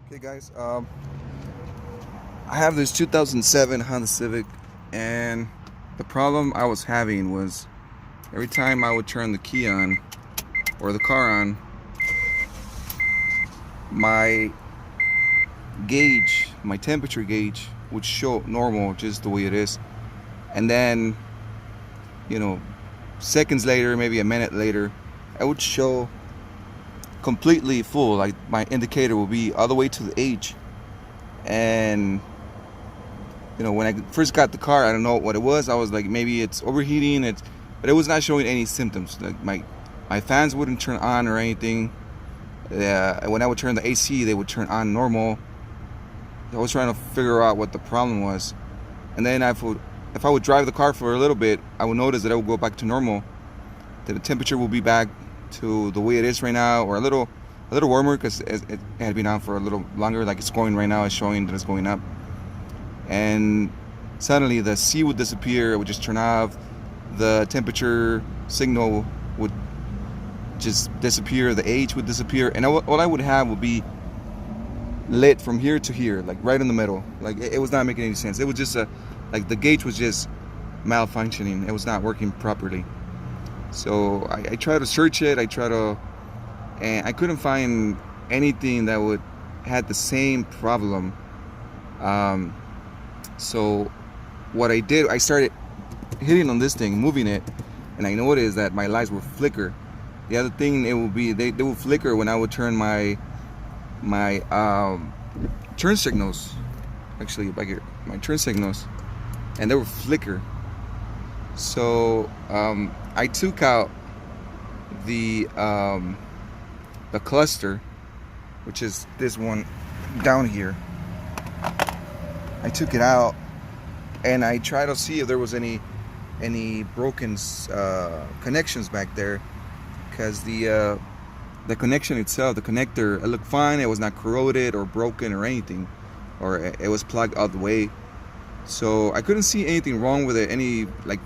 Okay, guys. I have this 2007 Honda Civic, and the problem I was having was every time I would turn the key on or the car on, my gauge, my temperature gauge, would show normal, just the way it is, and then, you know, seconds later, maybe a minute later, it would show completely full. Like my indicator will be all the way to the H, and when I first got the car, I don't know what it was. I was like, maybe it's overheating. But it was not showing any symptoms. Like my fans wouldn't turn on or anything. When I would turn the AC, they would turn on normal. I was trying to figure out what the problem was, and then if I would drive the car for a little bit, I would notice that it would go back to normal. That the temperature will be back to the way it is right now, or a little warmer because it had been on for a little longer. Like it's going right now, it's showing that it's going up. And suddenly the C would disappear, it would just turn off, the temperature signal would just disappear, the H would disappear, and all I would have would be lit from here to here, like right in the middle. Like it was not making any sense. It was just like the gauge was just malfunctioning. It was not working properly. So I tried to search it, and I couldn't find anything that would had the same problem. So what I did, I started hitting on this thing, moving it, and I noticed that my lights would flicker. The other thing, it would be they would flicker when I would turn my turn signals, actually back here, my turn signals, and they would flicker. So I took out the cluster, which is this one down here. I took it out and I tried to see if there was any broken connections back there, because the connection itself, the connector, it looked fine. It was not corroded or broken or anything, or it was plugged all the way. So I couldn't see anything wrong with it, like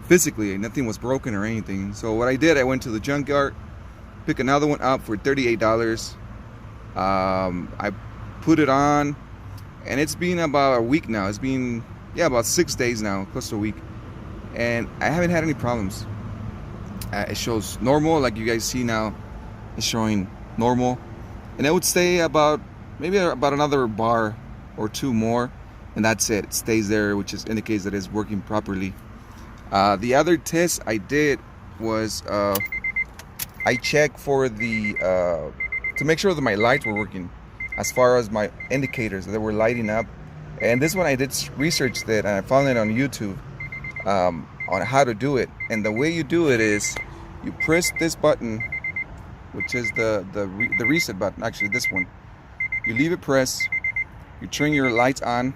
physically, nothing was broken or anything. So what I did, I went to the junkyard, picked another one up for $38. I put it on, and it's been about a week now. It's been, about 6 days now, close to a week, and I haven't had any problems. It shows normal, like you guys see now. It's showing normal, and it would stay maybe about another bar or two more, and that's it. It stays there, which indicates that it's working properly. The other test I did was I checked for to make sure that my lights were working, as far as my indicators that were lighting up. And this one I did research that, and I found it on YouTube on how to do it. And the way you do it is you press this button, which is the reset button. Actually, this one, you leave it pressed, you turn your lights on,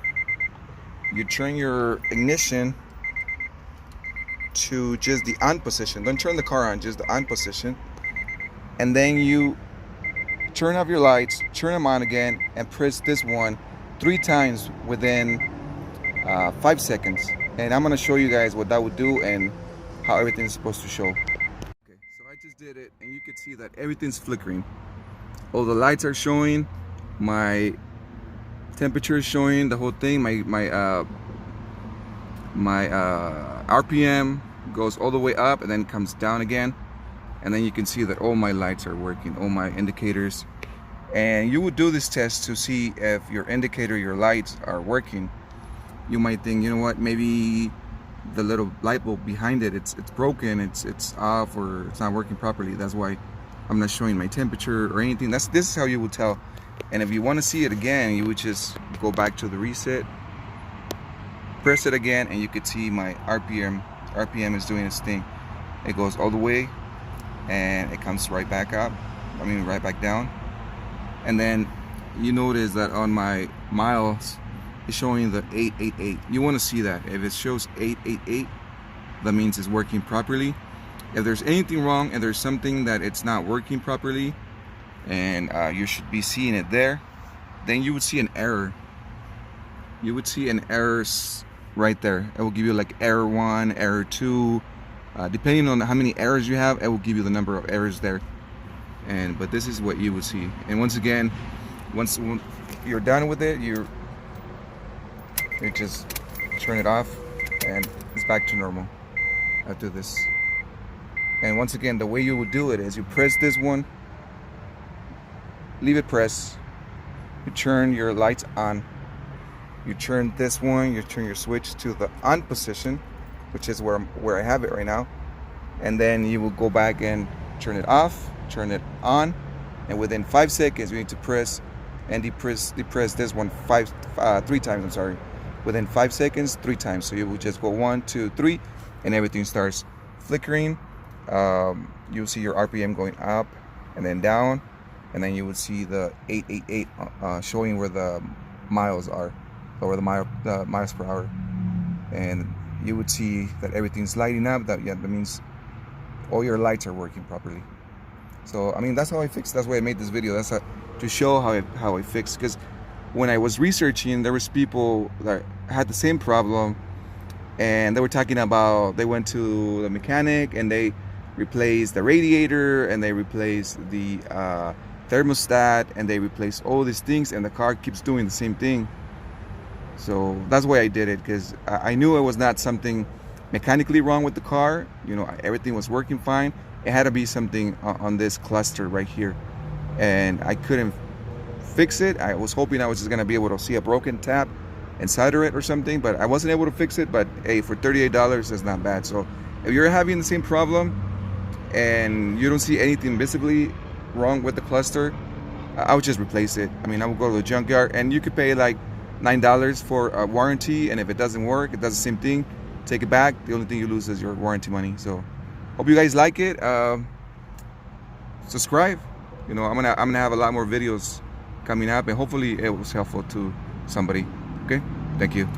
you turn your ignition to just the on position. Don't turn the car on, just the on position, and then you turn off your lights, turn them on again, and press this one 3 times within 5 seconds. And I'm gonna show you guys what that would do and how everything's supposed to show. Okay, so I just did it, and you can see that everything's flickering. All the lights are showing, my temperature is showing, the whole thing. My RPM goes all the way up and then comes down again. And then you can see that all my lights are working, all my indicators. And you would do this test to see if your indicator, your lights are working. You might think, you know what, maybe the little light bulb behind it, it's broken, it's off, or it's not working properly. That's why I'm not showing my temperature or anything. This is how you would tell. And if you want to see it again, you would just go back to the reset, press it again, and you could see my RPM is doing its thing. It goes all the way, and it comes right back up, right back down. And then you notice that on my miles, it's showing the 888. You want to see that. If it shows 888, that means it's working properly. If there's anything wrong, and there's something that it's not working properly, and you should be seeing it there, then you would see an error. You would see an error right there. It will give you like error 1, error 2, depending on how many errors you have, it will give you the number of errors there. But this is what you will see. And once again, Once you're done with it, you just turn it off, and it's back to normal after this. And once again, the way you would do it is you press this one, leave it pressed, you turn your lights on, you turn this one, you turn your switch to the on position, which is where I have it right now, and then you will go back and turn it off, turn it on, and within 5 seconds you need to press and depress this one 3 times. I'm sorry, within 5 seconds 3 times. So you will just go 1, 2, 3, and everything starts flickering. You'll see your RPM going up and then down, and then you would see the 888 showing where the miles are, or the miles per hour, and you would see that everything's lighting up. That means all your lights are working properly. So I mean, that's how I fixed. That's why I made this video. That's to show how I fixed. Because when I was researching, there was people that had the same problem, and they were talking about they went to the mechanic and they replaced the radiator and they replaced the thermostat and they replaced all these things, and the car keeps doing the same thing. So that's why I did it, because I knew it was not something mechanically wrong with the car. You know, everything was working fine. It had to be something on this cluster right here, and I couldn't fix it. I was hoping I was just gonna be able to see a broken tap and solder it or something, but I wasn't able to fix it. But hey, for $38, that's not bad. So if you're having the same problem and you don't see anything visibly wrong with the cluster, I would just replace it. I mean, I would go to the junkyard, and you could pay like $9 for a warranty, and if it doesn't work, it does the same thing, take it back. The only thing you lose is your warranty money. So hope you guys like it. Subscribe. You know, I'm gonna have a lot more videos coming up, and hopefully it was helpful to somebody. Okay, thank you.